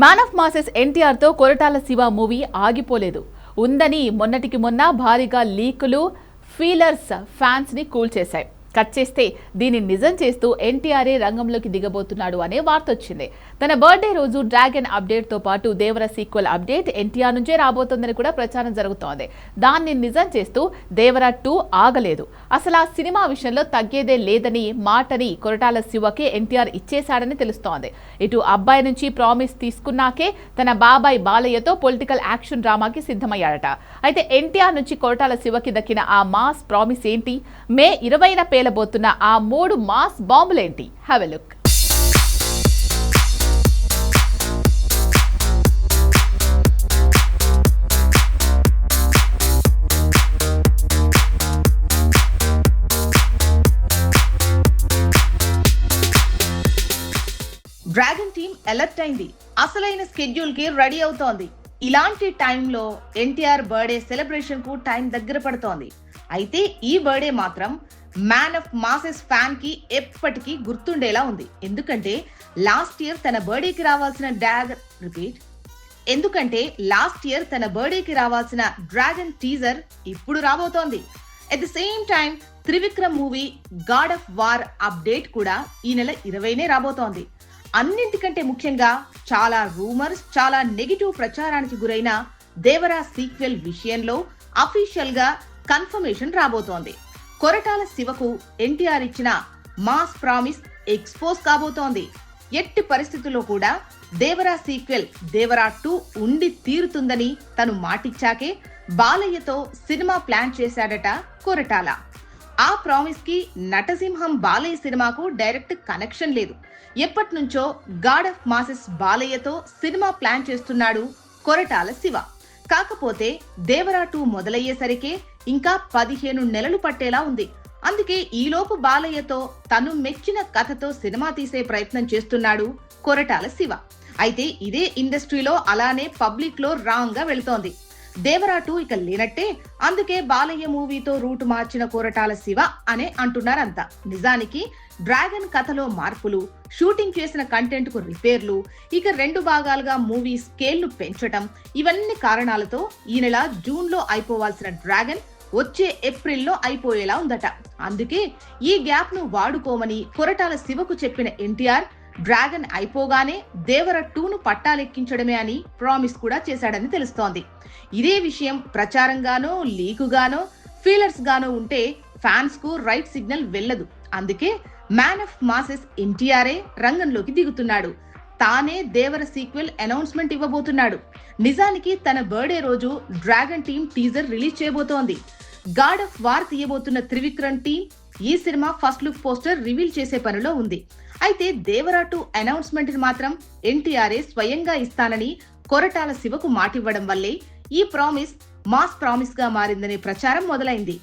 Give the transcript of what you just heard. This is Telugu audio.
మ్యాన్ ఆఫ్ మాసెస్ ఎన్టీఆర్ తో కొరటాల శివ మూవీ ఆగిపోలేదు. ఉందని మొన్నటికి మొన్న భారీగా లీకులు, ఫీలర్స్ ఫ్యాన్స్ ని కూల్ చేశాయి. కట్ చేస్తే దీన్ని నిజం చేస్తూ ఎన్టీఆర్ఏ రంగంలోకి దిగబోతున్నాడు అనే వార్త వచ్చింది. తన బర్త్డే రోజు డ్రాగన్ అప్డేట్ తో పాటు దేవర సీక్వెల్ అప్డేట్ ఎన్టీఆర్ నుంచే రాబోతోందని కూడా ప్రచారం జరుగుతోంది. దాన్ని నిజం చేస్తూ దేవర 2 ఆగలేదు. అసలు ఆ సినిమా విషయంలో తగ్గేదే లేదని మాటని కొరటాల శివకి ఎన్టీఆర్ ఇచ్చేశాడని తెలుస్తోంది. ఇటు అబ్బాయి నుంచి ప్రామిస్ తీసుకున్నాకే తన బాబాయ్ బాలయ్యతో పొలిటికల్ యాక్షన్ డ్రామాకి సిద్ధమయ్యాడట. అయితే ఎన్టీఆర్ నుంచి కొరటాల శివకి దక్కిన ఆ మాస్ ప్రామిస్ ఏంటి? మే 20న పేలబోతున్న ఆ 3 మాస్ బాంబులేంటి? Have a look. Dragon team alert అయింది. అసలైన స్కెడ్యూల్ కి రెడీ అవుతోంది. ఇలాంటి టైంలో ఎన్టీఆర్ బర్త్డే సెలబ్రేషన్ కు టైం దగ్గర పడుతోంది. అయితే ఈ బర్త్డే మాత్రం మ్యాన్ ఆఫ్ మాసెస్ ఫ్యాన్ కి ఎప్పటికీ గుర్తుండేలా ఉంది. ఎందుకంటే లాస్ట్ ఇయర్ తన బర్త్డేకి రావాల్సిన డ్రాగన్ టీజర్ ఇప్పుడు రాబోతోంది. At the same time Trivikram movie God of war update కూడా ఈ నెల 20నే రాబోతోంది. అన్నింటికంటే ముఖ్యంగా చాలా రూమర్స్, చాలా నెగిటివ్ ప్రచారానికి గురైన దేవరా సీక్వెల్ విషయంలో అఫీషియల్ గా కన్ఫర్మేషన్ రాబోతోంది. కొరటాల శివకు ఎన్టీఆర్ ఇచ్చిన మాస్ ప్రామిస్ ఎక్స్పోజ్ కాబోతోంది. ఎట్టి పరిస్థితుల్లో కూడా దేవరా సీక్వెల్ దేవరా 2 ఉండి తీరుతుందని తను మాటిచ్చాకే బాలయ్యతో సినిమా ప్లాన్ చేశాడట కొరటాల. ఆ ప్రామిస్ కి నటసింహం బాలయ్య సినిమాకు డైరెక్ట్ కనెక్షన్ లేదు. ఎప్పటి నుంచో గాడ్ ఆఫ్ మాసెస్ బాలయ్యతో సినిమా ప్లాన్ చేస్తున్నాడు కొరటాల శివ. కాకపోతే దేవరా 2 మొదలయ్యేసరికే ఇంకా 15 నెలలు పట్టేలా ఉంది. అందుకే ఈలోపు బాలయ్యతో తను మెచ్చిన కథతో సినిమా తీసే ప్రయత్నం చేస్తున్నాడు కొరటాల శివ. అయితే ఇదే ఇండస్ట్రీలో అలానే పబ్లిక్ లో రాంగ్ గా వెళుతోంది. దేవరా 2 ఇక లేనట్టే. అందుకే బాలయ్య మూవీతో రూట్ మార్చిన కొరటాల శివ అనే అంటున్నారంతా. నిజానికి డ్రాగన్ కథలో మార్పులు, షూటింగ్ చేసిన కంటెంట్ కు రిపేర్లు, ఇక 2 భాగాలుగా మూవీ స్కేల్ ను పెంచటం, ఇవన్నీ కారణాలతో ఈ నెల జూన్ లో అయిపోవాల్సిన డ్రాగన్ వచ్చే ఏప్రిల్లో అయిపోయేలా ఉందట. అందుకే ఈ గ్యాప్ ను వాడుకోమని కొరటాల శివకు చెప్పిన ఎన్టీఆర్ డ్రాగన్ అయిపోగానే దేవర 2ను పట్టాలెక్కించడమే అని ప్రామిస్ కూడా చేశాడని తెలుస్తోంది. ఇదే విషయం ప్రచారంగానో, లీకుగానో, ఫీలర్స్ గానో ఉంటే ఫ్యాన్స్ కు రైట్ సిగ్నల్ వెళ్ళదు. అందుకే మ్యాన్ ఆఫ్ మాసెస్ ఎన్టీఆర్ఏ రంగంలోకి దిగుతున్నాడు. తానే దేవర సీక్వెల్ అనౌన్స్మెంట్ ఇవ్వబోతున్నాడు. నిజానికి తన బర్త్డే రోజు డ్రాగన్ టీమ్ టీజర్ రిలీజ్ చేయబోతోంది. గాడ్ ఆఫ్ వార్ తీయబోతున్న త్రివిక్రమ్ టీమ్ ఈ సినిమా ఫస్ట్ లుక్ పోస్టర్ రివీల్ చేసే పనిలో ఉంది. అయితే దేవరా 2 అనౌన్స్మెంట్ మాత్రం ఎన్టీఆర్ఏ స్వయంగా ఇస్తానని కొరటాల శివకు మాటివ్వడం వల్లే ఈ ప్రామిస్ మాస్ ప్రామిస్ గా మారిందనే ప్రచారం మొదలైంది.